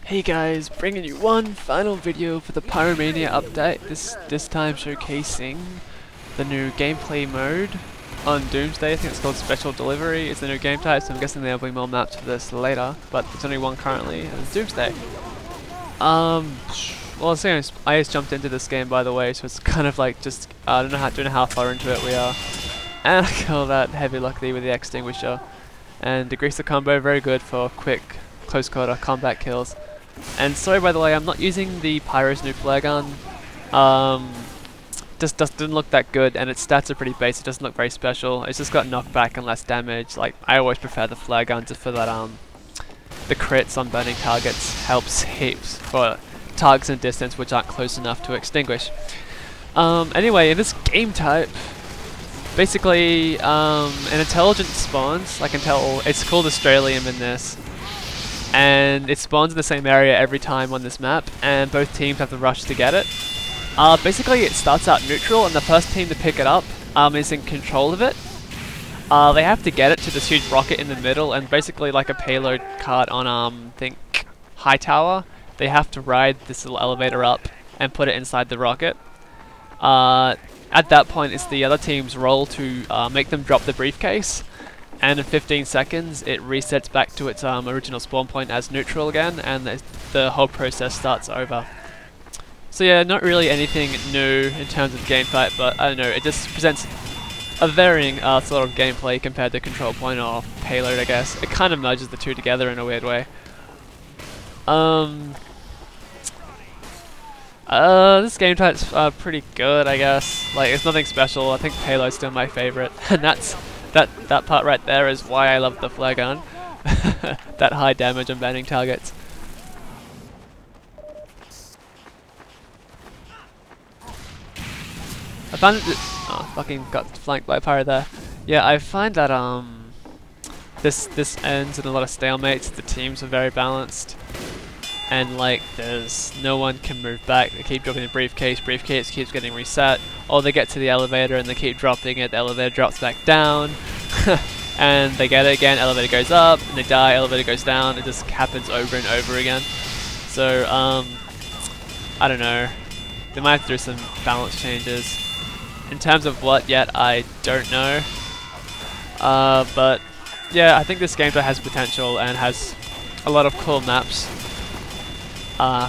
Hey guys, bringing you one final video for the Pyromania update, this time showcasing the new gameplay mode on Doomsday. I think it's called Special Delivery. It's the new game type, so I'm guessing there'll be more maps for this later, but there's only one currently, and it's Doomsday. Well, I just jumped into this game, by the way, so it's kind of like just, I don't know how far into it we are. And I kill that heavy luckily with the extinguisher. And the greaser combo, very good for quick close quarter combat kills. And sorry, by the way, I'm not using the Pyro's new flare gun. Just didn't look that good, and its stats are pretty basic. It doesn't look very special. It's just got knockback and less damage. Like, I always prefer the flare gun just for that. The crits on burning targets helps heaps for targets in distance which aren't close enough to extinguish. Anyway, in this game type, basically, an intelligence spawns. I can tell it's called Australium in this. And it spawns in the same area every time on this map, and both teams have to rush to get it. Basically, it starts out neutral, and the first team to pick it up is in control of it. They have to get it to this huge rocket in the middle, and basically like a payload cart on, I think, Hightower. They have to ride this little elevator up and put it inside the rocket. At that point, it's the other team's role to make them drop the briefcase. And in 15 seconds it resets back to its original spawn point as neutral again, and the whole process starts over. So yeah, not really anything new in terms of game type, but I don't know, it just presents a varying sort of gameplay compared to control point or payload, I guess. It kind of merges the two together in a weird way. This game type's pretty good, I guess. Like, it's nothing special. I think payload's still my favorite, and that part right there is why I love the flare gun. That high damage on burning targets. I found oh, fucking got flanked by a pyro there. Yeah, I find that this ends in a lot of stalemates. The teams are very balanced, and like there's no one can move back. They keep dropping the briefcase keeps getting reset, or they get to the elevator and they keep dropping it, the elevator drops back down, and they get it again, elevator goes up, and they die, elevator goes down. It just happens over and over again. So I don't know, they might have to do some balance changes. In terms of what yet, I don't know, but yeah, I think this game has potential and has a lot of cool maps.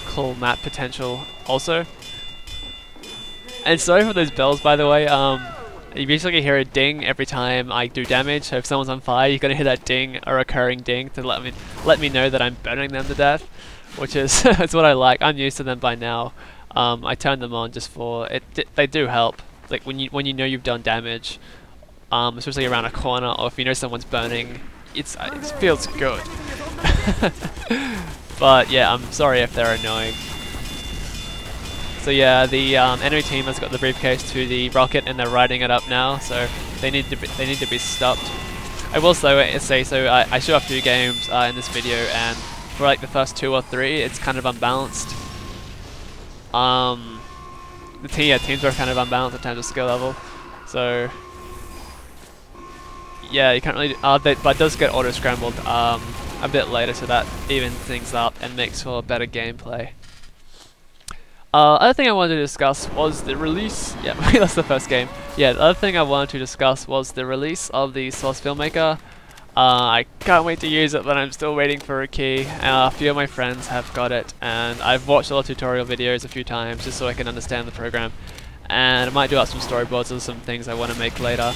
Cool map potential also. And sorry for those bells, by the way. You basically hear a ding every time I do damage, so if someone's on fire you're gonna hear that ding, a recurring ding, to let me know that I'm burning them to death, which is it's what I like. I'm used to them by now. I turn them on just for it. They do help, like when you know you've done damage, especially around a corner, or if you know someone's burning. It feels good. But yeah, I'm sorry if they're annoying. So yeah, the enemy team has got the briefcase to the rocket and they're riding it up now, so they need to be stopped. I will say so. I show a few games in this video, and for like the first 2 or 3, it's kind of unbalanced. Teams are kind of unbalanced in terms of skill level. So yeah, you can't really. But it does get auto scrambled a bit later, so that evens things up and makes for better gameplay. Other thing I wanted to discuss was the release. Yeah, that's the first game. Yeah, the other thing I wanted to discuss was the release of the Source Filmmaker. I can't wait to use it, but I'm still waiting for a key. A few of my friends have got it, and I've watched all the tutorial videos a few times just so I can understand the program. And I might do out some storyboards or some things I want to make later.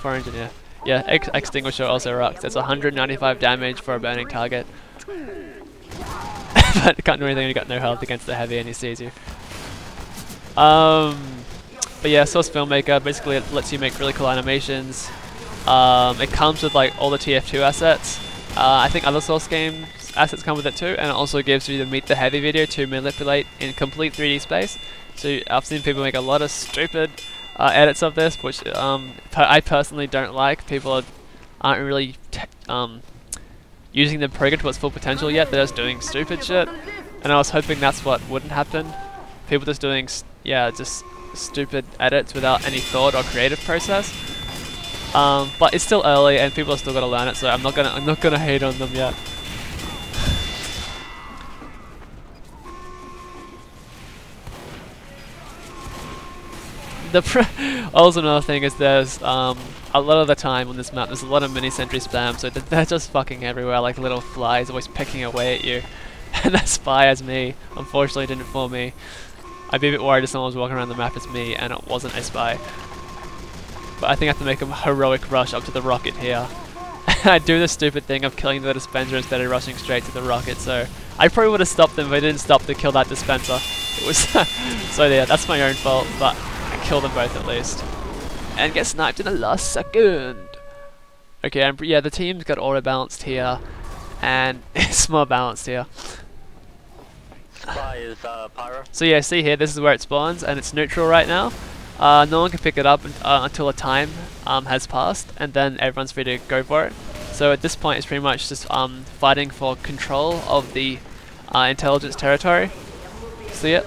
For engineer. Yeah, extinguisher also rocks. It's 195 damage for a burning target. But it can't do anything when you got no health against the heavy and he sees you. But yeah, Source Filmmaker basically it lets you make really cool animations. It comes with like all the TF2 assets. I think other Source games assets come with it too, and it also gives you the Meet the Heavy video to manipulate in complete 3D space. So I've seen people make a lot of stupid edits of this, which I personally don't like. People aren't really using the program to its full potential yet. They're just doing stupid shit, and I was hoping that's what wouldn't happen. People just doing just stupid edits without any thought or creative process. But it's still early and people are still gonna learn it, so I'm not gonna hate on them yet. Also another thing is there's a lot of the time on this map there's a lot of mini sentry spam, so they're just fucking everywhere like little flies always picking away at you. And that spy as me unfortunately didn't fool me. I'd be a bit worried if someone was walking around the map as me and it wasn't a spy. But I think I have to make a heroic rush up to the rocket here. I do the stupid thing of killing the dispenser instead of rushing straight to the rocket, so I probably would have stopped them if I didn't stop to kill that dispenser. It was so yeah, that's my own fault, but I killed them both at least. And get sniped in the last second. Okay, and yeah, the team's got auto balanced here, and it's more balanced here. Spy is Pyro. So yeah, see here, this is where it spawns, and it's neutral right now. No one can pick it up until a time has passed, and then everyone's free to go for it. So at this point, it's pretty much just fighting for control of the intelligence territory. See it?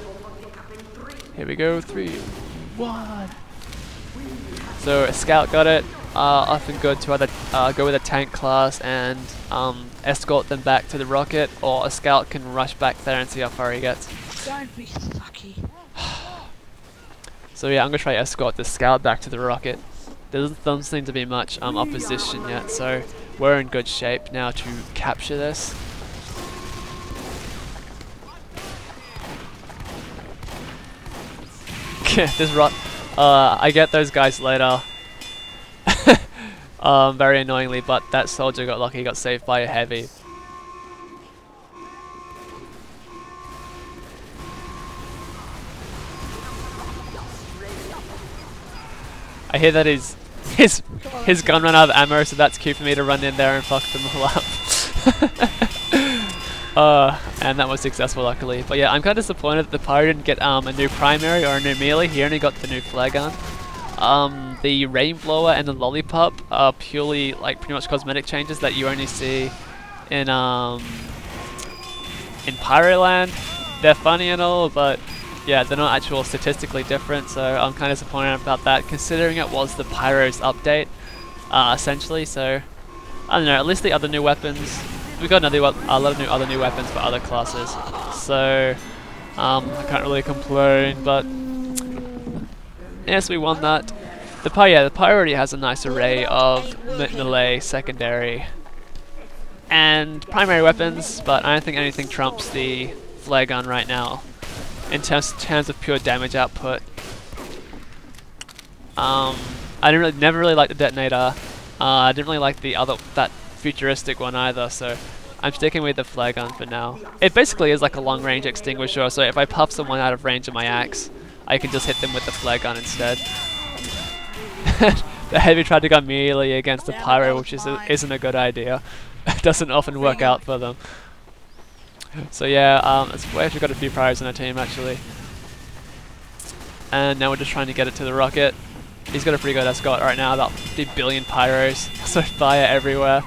Here we go, 3, 1. So a scout got it. Often good to either go with a tank class and escort them back to the rocket, or a scout can rush back there and see how far he gets. Don't be sucky. So yeah, I'm gonna try to escort the scout back to the rocket. There doesn't seem to be much opposition yet, so we're in good shape now to capture this. This I get those guys later. Very annoyingly, but that soldier got lucky, he got saved by a heavy. I hear that his gun ran out of ammo, so that's cute for me to run in there and fuck them all up. And that was successful, luckily. But yeah, I'm kind of disappointed that the Pyro didn't get a new primary or a new melee. He only got the new flare gun. The rain blower and the lollipop are purely like pretty much cosmetic changes that you only see in Pyroland. They're funny and all, but yeah, they're not actual statistically different, so I'm kind of disappointed about that, considering it was the Pyro's update, essentially. So I don't know. At least the other new weapons, we got a lot of other new weapons for other classes, so I can't really complain. But yes, we won that. The Pyro already has a nice array of melee, secondary, and primary weapons, but I don't think anything trumps the flare gun right now in terms of pure damage output. I never really liked the detonator. I didn't really like that futuristic one either, so I'm sticking with the flare gun for now. It basically is like a long range extinguisher, so if I puff someone out of range of my axe, I can just hit them with the flare gun instead. The heavy tried to go melee against the Pyro, which isn't a good idea. It doesn't often work out for them. So yeah, we actually got a few Pyros in our team actually. And now we're just trying to get it to the rocket. He's got a pretty good escort right now, about 50 billion Pyros, so fire everywhere.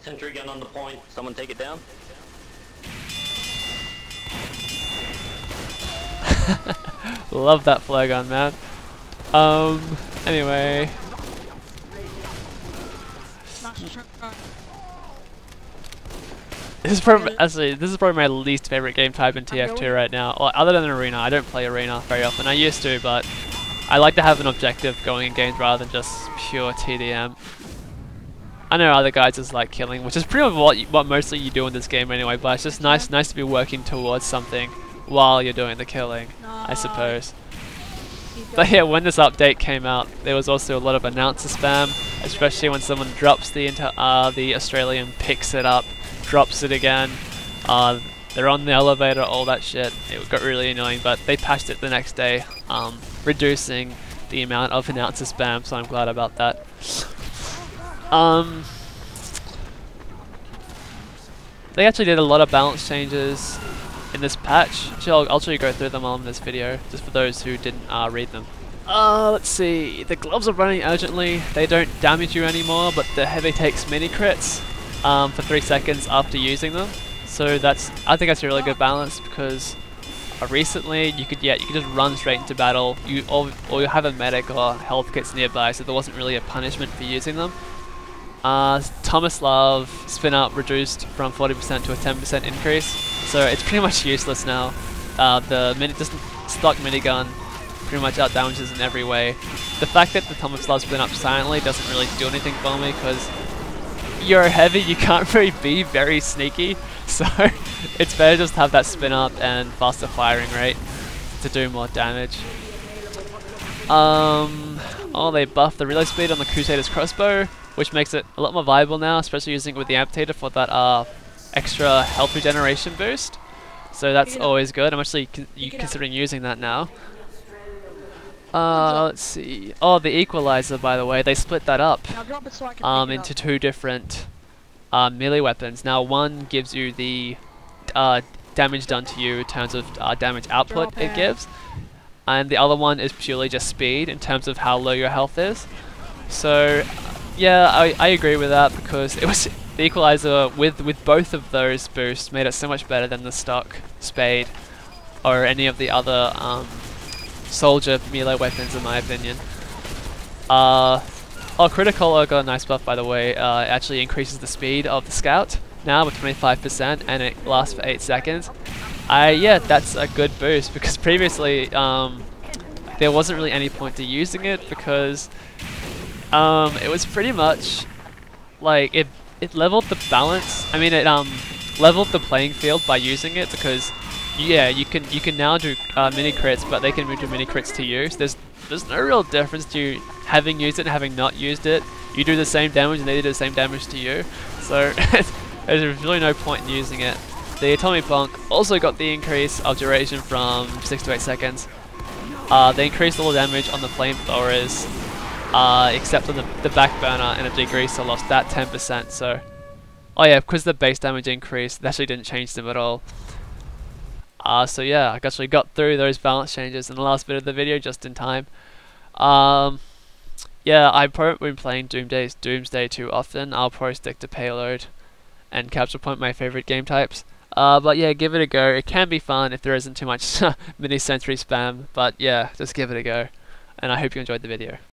Sentry gun on the point, someone take it down. Love that flare gun, man. Anyway. This is probably my least favorite game type in TF2 right now. Well, other than Arena, I don't play Arena very often. I used to, but I like to have an objective going in games rather than just pure TDM. I know other guys just like killing, which is pretty much what mostly you do in this game anyway. But it's just nice to be working towards something while you're doing the killing, I suppose. But yeah, when this update came out, there was also a lot of announcer spam, especially when someone drops the Australian, picks it up, drops it again, they're on the elevator, all that shit. It got really annoying, but they patched it the next day, reducing the amount of announcer spam, so I'm glad about that. They actually did a lot of balance changes in this patch. Actually, I'll show you go through them all in this video, just for those who didn't read them. Let's see. The gloves are running urgently. They don't damage you anymore, but the heavy takes mini crits for 3 seconds after using them. So I think that's a really good balance, because recently you could just run straight into battle. Or you have a medic or health kits nearby, so there wasn't really a punishment for using them. Tomislav spin up reduced from 40% to a 10% increase, so it's pretty much useless now. The stock minigun pretty much out damages in every way. The fact that the Tomislav spin up silently doesn't really do anything for me because you're heavy, you can't really be very sneaky, so it's better just to have that spin up and faster firing rate to do more damage. Oh, they buffed the reload speed on the Crusader's crossbow, which makes it a lot more viable now, especially using it with the amputator for that extra health regeneration boost. So that's always good. I'm actually considering using that now. Let's see. Oh, the equalizer, by the way, they split that up into two different melee weapons. Now, one gives you the damage done to you in terms of damage output it gives, and the other one is purely just speed in terms of how low your health is. So, yeah, I agree with that because it was the equalizer with both of those boosts made it so much better than the stock spade or any of the other soldier melee weapons, in my opinion. Critical got a nice buff, by the way. It actually increases the speed of the scout now with 25%, and it lasts for 8 seconds. Yeah, that's a good boost because previously there wasn't really any point to using it because it was pretty much like it leveled the balance. I mean, it leveled the playing field by using it because yeah, you can now do mini crits, but they can do mini crits to you. So there's no real difference to you having used it and having not used it. You do the same damage and they do the same damage to you. So there's really no point in using it. The Atomic Bonk also got the increase of duration from 6 to 8 seconds. They increased all the damage on the flamethrowers, except on the back burner and a degreaser lost that 10%. So, oh yeah, because the base damage increased, that actually didn't change them at all. So yeah, I actually got through those balance changes in the last bit of the video just in time. Yeah, I've probably been playing Doomsday too often. I'll probably stick to Payload and Capture Point, my favorite game types. But yeah, give it a go. It can be fun if there isn't too much mini sentry spam, but yeah, just give it a go. And I hope you enjoyed the video.